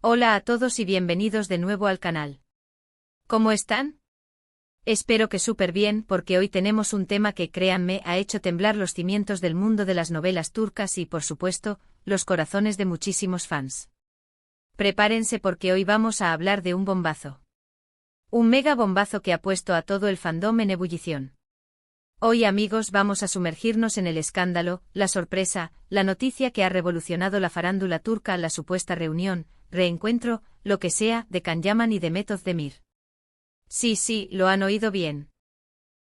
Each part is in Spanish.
Hola a todos y bienvenidos de nuevo al canal. ¿Cómo están? Espero que súper bien porque hoy tenemos un tema que, créanme, ha hecho temblar los cimientos del mundo de las novelas turcas y, por supuesto, los corazones de muchísimos fans. Prepárense porque hoy vamos a hablar de un bombazo. Un mega bombazo que ha puesto a todo el fandom en ebullición. Hoy, amigos, vamos a sumergirnos en el escándalo, la sorpresa, la noticia que ha revolucionado la farándula turca, la supuesta reunión, reencuentro, lo que sea, de Can Yaman y Demet Özdemir. Sí, lo han oído bien.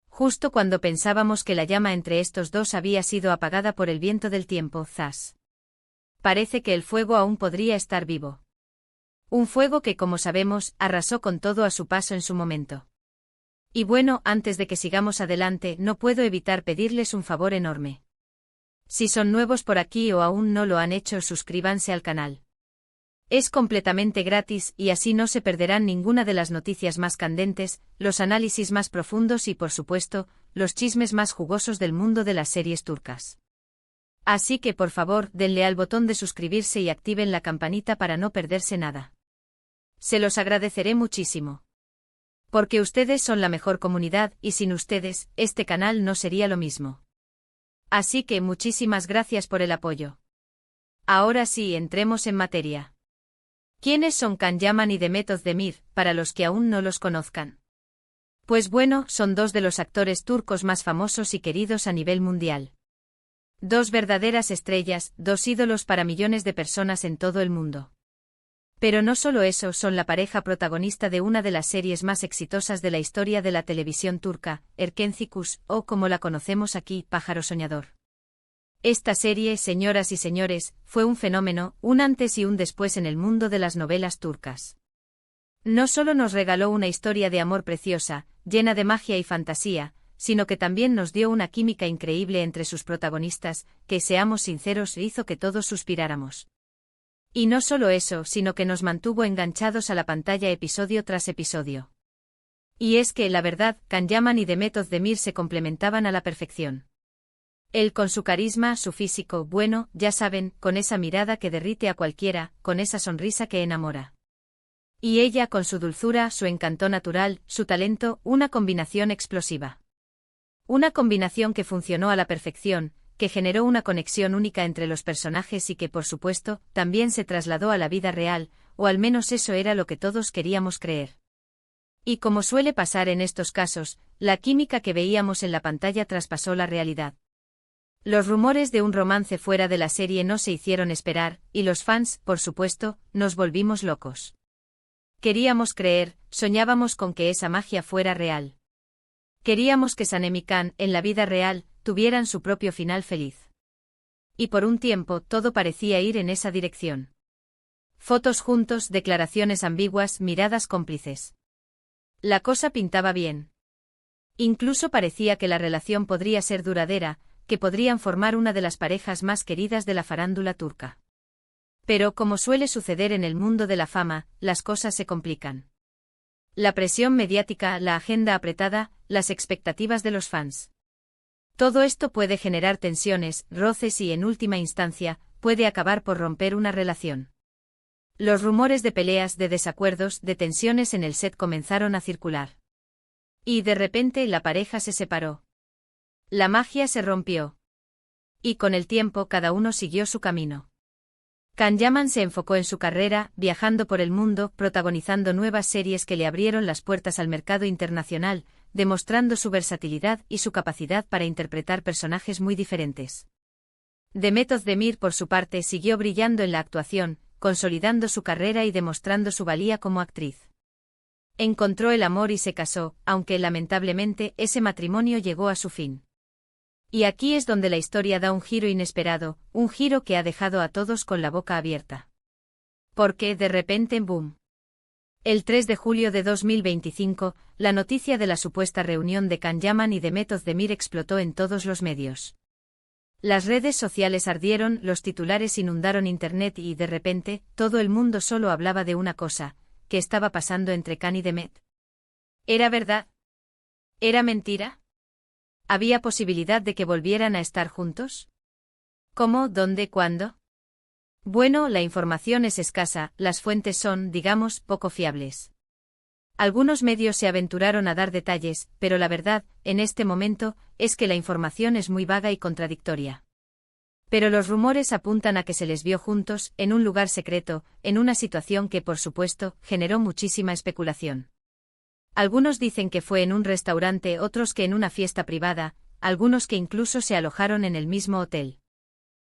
Justo cuando pensábamos que la llama entre estos dos había sido apagada por el viento del tiempo, ¡zas! Parece que el fuego aún podría estar vivo. Un fuego que, como sabemos, arrasó con todo a su paso en su momento. Y bueno, antes de que sigamos adelante, no puedo evitar pedirles un favor enorme. Si son nuevos por aquí o aún no lo han hecho, suscríbanse al canal. Es completamente gratis y así no se perderán ninguna de las noticias más candentes, los análisis más profundos y, por supuesto, los chismes más jugosos del mundo de las series turcas. Así que, por favor, denle al botón de suscribirse y activen la campanita para no perderse nada. Se los agradeceré muchísimo. Porque ustedes son la mejor comunidad y sin ustedes, este canal no sería lo mismo. Así que muchísimas gracias por el apoyo. Ahora sí, entremos en materia. ¿Quiénes son Can Yaman y Demet Özdemir, para los que aún no los conozcan? Pues bueno, son dos de los actores turcos más famosos y queridos a nivel mundial. Dos verdaderas estrellas, dos ídolos para millones de personas en todo el mundo. Pero no solo eso, son la pareja protagonista de una de las series más exitosas de la historia de la televisión turca, Erkenci Kuş, o como la conocemos aquí, Pájaro Soñador. Esta serie, señoras y señores, fue un fenómeno, un antes y un después en el mundo de las novelas turcas. No solo nos regaló una historia de amor preciosa, llena de magia y fantasía, sino que también nos dio una química increíble entre sus protagonistas, que, seamos sinceros, hizo que todos suspiráramos. Y no solo eso, sino que nos mantuvo enganchados a la pantalla episodio tras episodio. Y es que, la verdad, Can Yaman y Demet Özdemir se complementaban a la perfección. Él con su carisma, su físico, bueno, ya saben, con esa mirada que derrite a cualquiera, con esa sonrisa que enamora. Y ella con su dulzura, su encanto natural, su talento, una combinación explosiva. Una combinación que funcionó a la perfección, que generó una conexión única entre los personajes y que, por supuesto, también se trasladó a la vida real, o al menos eso era lo que todos queríamos creer. Y como suele pasar en estos casos, la química que veíamos en la pantalla traspasó la realidad. Los rumores de un romance fuera de la serie no se hicieron esperar, y los fans, por supuesto, nos volvimos locos. Queríamos creer, soñábamos con que esa magia fuera real. Queríamos que Sanem y Can, en la vida real, tuvieran su propio final feliz. Y por un tiempo todo parecía ir en esa dirección. Fotos juntos, declaraciones ambiguas, miradas cómplices. La cosa pintaba bien. Incluso parecía que la relación podría ser duradera, que podrían formar una de las parejas más queridas de la farándula turca. Pero, como suele suceder en el mundo de la fama, las cosas se complican. La presión mediática, la agenda apretada, las expectativas de los fans. Todo esto puede generar tensiones, roces y, en última instancia, puede acabar por romper una relación. Los rumores de peleas, de desacuerdos, de tensiones en el set comenzaron a circular. Y de repente la pareja se separó. La magia se rompió. Y con el tiempo cada uno siguió su camino. Can Yaman se enfocó en su carrera, viajando por el mundo, protagonizando nuevas series que le abrieron las puertas al mercado internacional, demostrando su versatilidad y su capacidad para interpretar personajes muy diferentes. Demet Özdemir, por su parte, siguió brillando en la actuación, consolidando su carrera y demostrando su valía como actriz. Encontró el amor y se casó, aunque lamentablemente ese matrimonio llegó a su fin. Y aquí es donde la historia da un giro inesperado, un giro que ha dejado a todos con la boca abierta. Porque, de repente, ¡boom! El 3 de julio de 2025, la noticia de la supuesta reunión de Can Yaman y Demet Özdemir explotó en todos los medios. Las redes sociales ardieron, los titulares inundaron internet y, de repente, todo el mundo solo hablaba de una cosa: ¿qué estaba pasando entre Can y Demet? ¿Era verdad? ¿Era mentira? ¿Había posibilidad de que volvieran a estar juntos? ¿Cómo, dónde, cuándo? Bueno, la información es escasa, las fuentes son, digamos, poco fiables. Algunos medios se aventuraron a dar detalles, pero la verdad, en este momento, es que la información es muy vaga y contradictoria. Pero los rumores apuntan a que se les vio juntos, en un lugar secreto, en una situación que, por supuesto, generó muchísima especulación. Algunos dicen que fue en un restaurante, otros que en una fiesta privada, algunos que incluso se alojaron en el mismo hotel.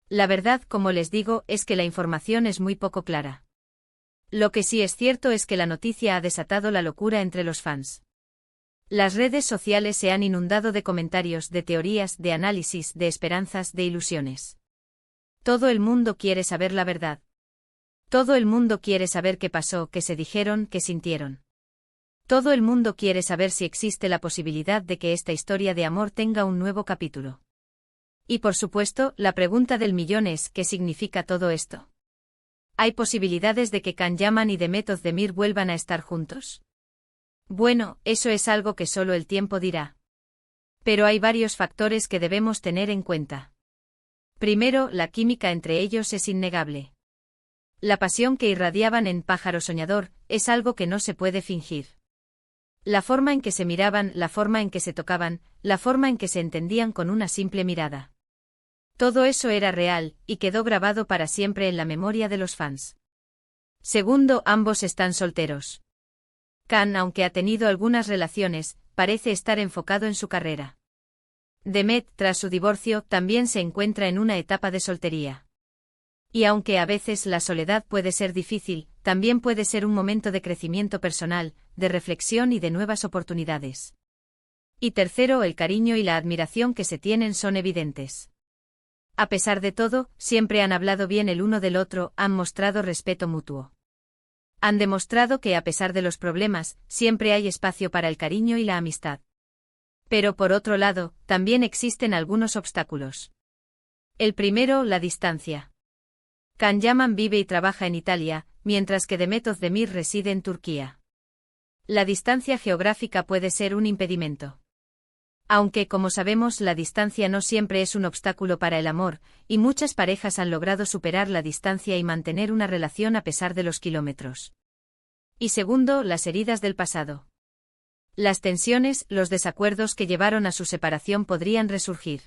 La verdad, como les digo, es que la información es muy poco clara. Lo que sí es cierto es que la noticia ha desatado la locura entre los fans. Las redes sociales se han inundado de comentarios, de teorías, de análisis, de esperanzas, de ilusiones. Todo el mundo quiere saber la verdad. Todo el mundo quiere saber qué pasó, qué se dijeron, qué sintieron. Todo el mundo quiere saber si existe la posibilidad de que esta historia de amor tenga un nuevo capítulo. Y por supuesto, la pregunta del millón es, ¿qué significa todo esto? ¿Hay posibilidades de que Can Yaman y Demet Özdemir vuelvan a estar juntos? Bueno, eso es algo que solo el tiempo dirá. Pero hay varios factores que debemos tener en cuenta. Primero, la química entre ellos es innegable. La pasión que irradiaban en Pájaro Soñador es algo que no se puede fingir. La forma en que se miraban, la forma en que se tocaban, la forma en que se entendían con una simple mirada. Todo eso era real, y quedó grabado para siempre en la memoria de los fans. Segundo, ambos están solteros. Can, aunque ha tenido algunas relaciones, parece estar enfocado en su carrera. Demet, tras su divorcio, también se encuentra en una etapa de soltería. Y aunque a veces la soledad puede ser difícil, también puede ser un momento de crecimiento personal, de reflexión y de nuevas oportunidades. Y tercero, el cariño y la admiración que se tienen son evidentes. A pesar de todo, siempre han hablado bien el uno del otro, han mostrado respeto mutuo. Han demostrado que a pesar de los problemas, siempre hay espacio para el cariño y la amistad. Pero por otro lado, también existen algunos obstáculos. El primero, la distancia. Can Yaman vive y trabaja en Italia, mientras que Demet Özdemir reside en Turquía. La distancia geográfica puede ser un impedimento. Aunque, como sabemos, la distancia no siempre es un obstáculo para el amor, y muchas parejas han logrado superar la distancia y mantener una relación a pesar de los kilómetros. Y segundo, las heridas del pasado. Las tensiones, los desacuerdos que llevaron a su separación podrían resurgir.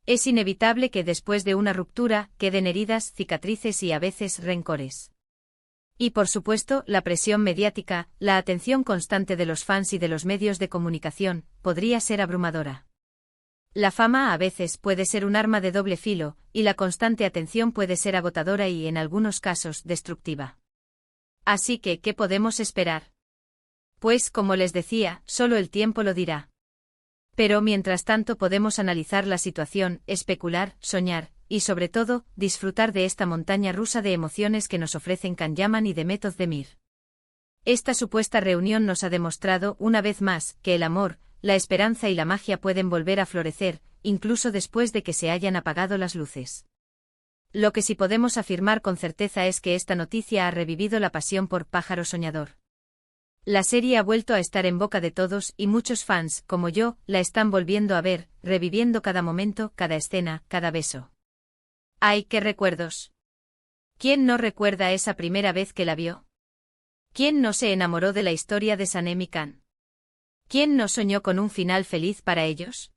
Es inevitable que después de una ruptura queden heridas, cicatrices y a veces rencores. Y por supuesto, la presión mediática, la atención constante de los fans y de los medios de comunicación, podría ser abrumadora. La fama a veces puede ser un arma de doble filo, y la constante atención puede ser agotadora y, en algunos casos, destructiva. Así que, ¿qué podemos esperar? Pues, como les decía, solo el tiempo lo dirá. Pero mientras tanto podemos analizar la situación, especular, soñar, y sobre todo, disfrutar de esta montaña rusa de emociones que nos ofrecen Can Yaman y Demet Özdemir. Esta supuesta reunión nos ha demostrado, una vez más, que el amor, la esperanza y la magia pueden volver a florecer, incluso después de que se hayan apagado las luces. Lo que sí podemos afirmar con certeza es que esta noticia ha revivido la pasión por Pájaro Soñador. La serie ha vuelto a estar en boca de todos y muchos fans, como yo, la están volviendo a ver, reviviendo cada momento, cada escena, cada beso. ¡Ay, qué recuerdos! ¿Quién no recuerda esa primera vez que la vio? ¿Quién no se enamoró de la historia de Sanem y Can? ¿Quién no soñó con un final feliz para ellos?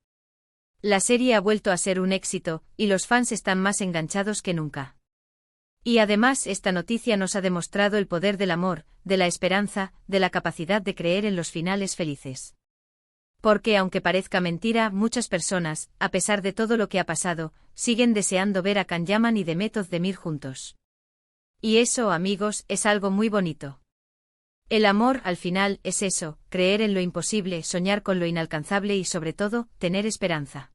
La serie ha vuelto a ser un éxito, y los fans están más enganchados que nunca. Y además esta noticia nos ha demostrado el poder del amor, de la esperanza, de la capacidad de creer en los finales felices. Porque aunque parezca mentira, muchas personas, a pesar de todo lo que ha pasado, siguen deseando ver a Can Yaman y Demet Özdemir juntos. Y eso, amigos, es algo muy bonito. El amor, al final, es eso, creer en lo imposible, soñar con lo inalcanzable y sobre todo, tener esperanza.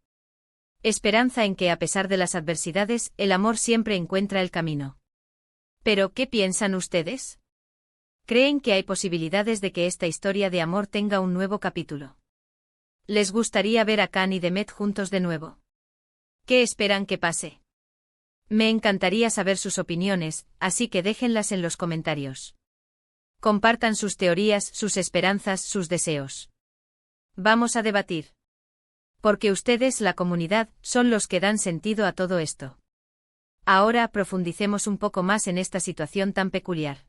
Esperanza en que a pesar de las adversidades, el amor siempre encuentra el camino. ¿Pero qué piensan ustedes? ¿Creen que hay posibilidades de que esta historia de amor tenga un nuevo capítulo? ¿Les gustaría ver a Can y Demet juntos de nuevo? ¿Qué esperan que pase? Me encantaría saber sus opiniones, así que déjenlas en los comentarios. Compartan sus teorías, sus esperanzas, sus deseos. Vamos a debatir. Porque ustedes, la comunidad, son los que dan sentido a todo esto. Ahora profundicemos un poco más en esta situación tan peculiar.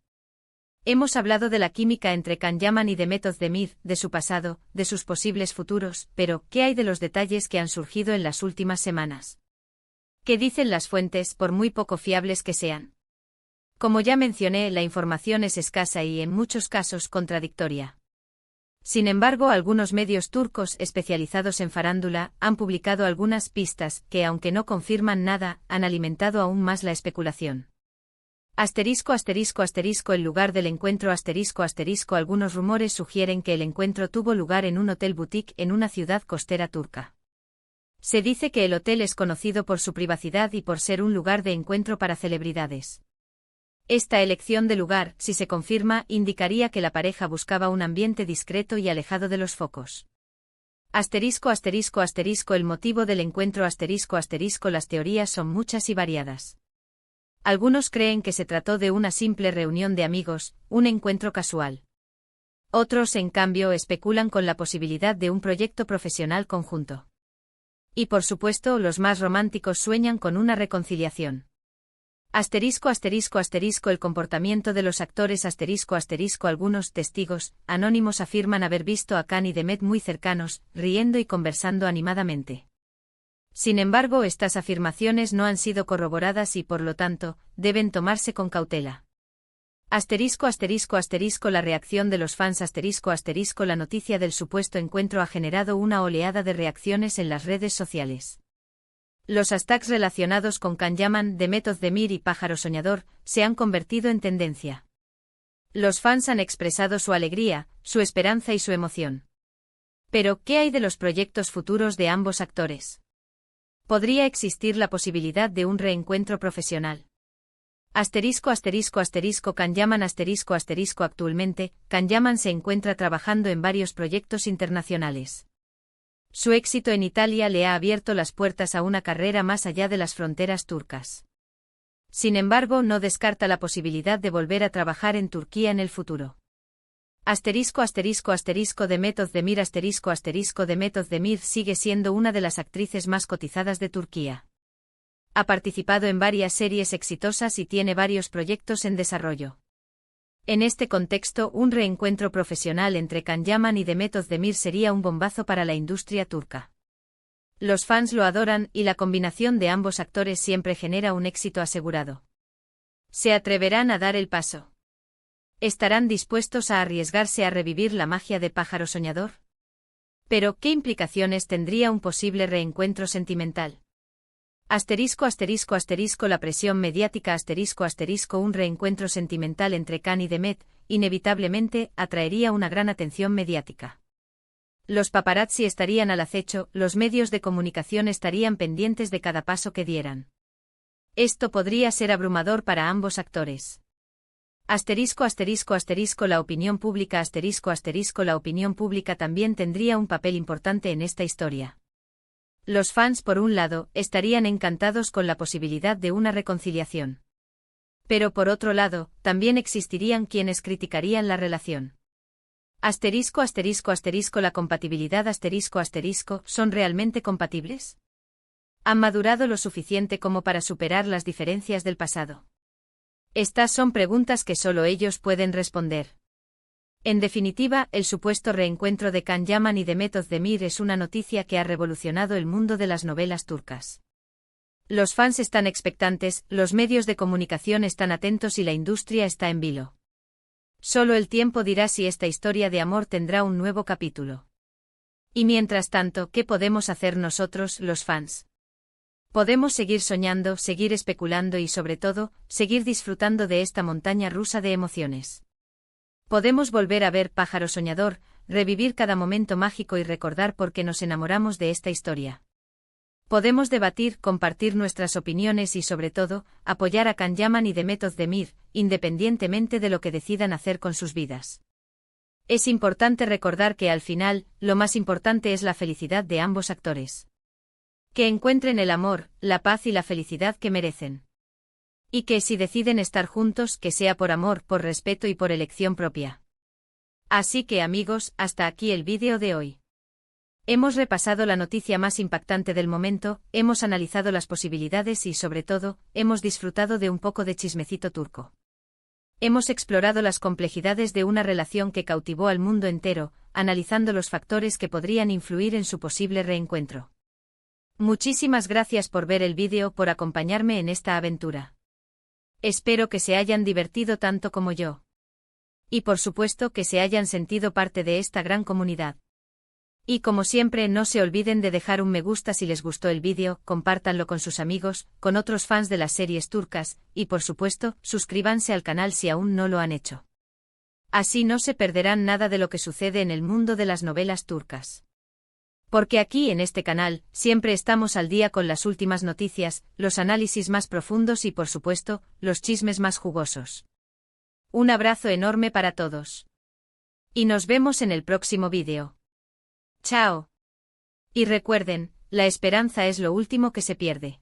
Hemos hablado de la química entre Can Yaman y Demet Özdemir, de su pasado, de sus posibles futuros, pero ¿qué hay de los detalles que han surgido en las últimas semanas? ¿Qué dicen las fuentes, por muy poco fiables que sean? Como ya mencioné, la información es escasa y, en muchos casos, contradictoria. Sin embargo, algunos medios turcos especializados en farándula han publicado algunas pistas que, aunque no confirman nada, han alimentado aún más la especulación. El lugar del encuentro algunos rumores sugieren que el encuentro tuvo lugar en un hotel boutique en una ciudad costera turca. Se dice que el hotel es conocido por su privacidad y por ser un lugar de encuentro para celebridades. Esta elección de lugar, si se confirma, indicaría que la pareja buscaba un ambiente discreto y alejado de los focos. El motivo del encuentro las teorías son muchas y variadas. Algunos creen que se trató de una simple reunión de amigos, un encuentro casual. Otros, en cambio, especulan con la posibilidad de un proyecto profesional conjunto. Y por supuesto, los más románticos sueñan con una reconciliación. El comportamiento de los actores algunos testigos anónimos afirman haber visto a Can y Demet muy cercanos, riendo y conversando animadamente. Sin embargo, estas afirmaciones no han sido corroboradas y, por lo tanto, deben tomarse con cautela. La reacción de los fans la noticia del supuesto encuentro ha generado una oleada de reacciones en las redes sociales. Los hashtags relacionados con Can Yaman, Demet Özdemir y Pájaro Soñador se han convertido en tendencia. Los fans han expresado su alegría, su esperanza y su emoción. Pero, ¿qué hay de los proyectos futuros de ambos actores? ¿Podría existir la posibilidad de un reencuentro profesional? Can Yaman Actualmente, Can Yaman se encuentra trabajando en varios proyectos internacionales. Su éxito en Italia le ha abierto las puertas a una carrera más allá de las fronteras turcas. Sin embargo, no descarta la posibilidad de volver a trabajar en Turquía en el futuro. Demet Özdemir sigue siendo una de las actrices más cotizadas de Turquía. Ha participado en varias series exitosas y tiene varios proyectos en desarrollo. En este contexto, un reencuentro profesional entre Can Yaman y Demet Özdemir sería un bombazo para la industria turca. Los fans lo adoran y la combinación de ambos actores siempre genera un éxito asegurado. ¿Se atreverán a dar el paso? ¿Estarán dispuestos a arriesgarse a revivir la magia de Pájaro Soñador? Pero, ¿qué implicaciones tendría un posible reencuentro sentimental? La presión mediática un reencuentro sentimental entre Can y Demet, inevitablemente, atraería una gran atención mediática. Los paparazzi estarían al acecho, los medios de comunicación estarían pendientes de cada paso que dieran. Esto podría ser abrumador para ambos actores. La opinión pública La opinión pública también tendría un papel importante en esta historia. Los fans, por un lado, estarían encantados con la posibilidad de una reconciliación. Pero por otro lado, también existirían quienes criticarían la relación. La compatibilidad ¿son realmente compatibles? ¿Han madurado lo suficiente como para superar las diferencias del pasado? Estas son preguntas que solo ellos pueden responder. En definitiva, el supuesto reencuentro de Can Yaman y Demet Özdemir es una noticia que ha revolucionado el mundo de las novelas turcas. Los fans están expectantes, los medios de comunicación están atentos y la industria está en vilo. Solo el tiempo dirá si esta historia de amor tendrá un nuevo capítulo. Y mientras tanto, ¿qué podemos hacer nosotros, los fans? Podemos seguir soñando, seguir especulando y, sobre todo, seguir disfrutando de esta montaña rusa de emociones. Podemos volver a ver Pájaro Soñador, revivir cada momento mágico y recordar por qué nos enamoramos de esta historia. Podemos debatir, compartir nuestras opiniones y, sobre todo, apoyar a Can Yaman y Demet Özdemir, independientemente de lo que decidan hacer con sus vidas. Es importante recordar que al final, lo más importante es la felicidad de ambos actores. Que encuentren el amor, la paz y la felicidad que merecen. Y que si deciden estar juntos, que sea por amor, por respeto y por elección propia. Así que amigos, hasta aquí el vídeo de hoy. Hemos repasado la noticia más impactante del momento, hemos analizado las posibilidades y, sobre todo, hemos disfrutado de un poco de chismecito turco. Hemos explorado las complejidades de una relación que cautivó al mundo entero, analizando los factores que podrían influir en su posible reencuentro. Muchísimas gracias por ver el vídeo, por acompañarme en esta aventura. Espero que se hayan divertido tanto como yo. Y por supuesto que se hayan sentido parte de esta gran comunidad. Y como siempre, no se olviden de dejar un me gusta si les gustó el vídeo, compártanlo con sus amigos, con otros fans de las series turcas, y por supuesto, suscríbanse al canal si aún no lo han hecho. Así no se perderán nada de lo que sucede en el mundo de las novelas turcas. Porque aquí en este canal, siempre estamos al día con las últimas noticias, los análisis más profundos y por supuesto, los chismes más jugosos. Un abrazo enorme para todos. Y nos vemos en el próximo vídeo. Chao. Y recuerden, la esperanza es lo último que se pierde.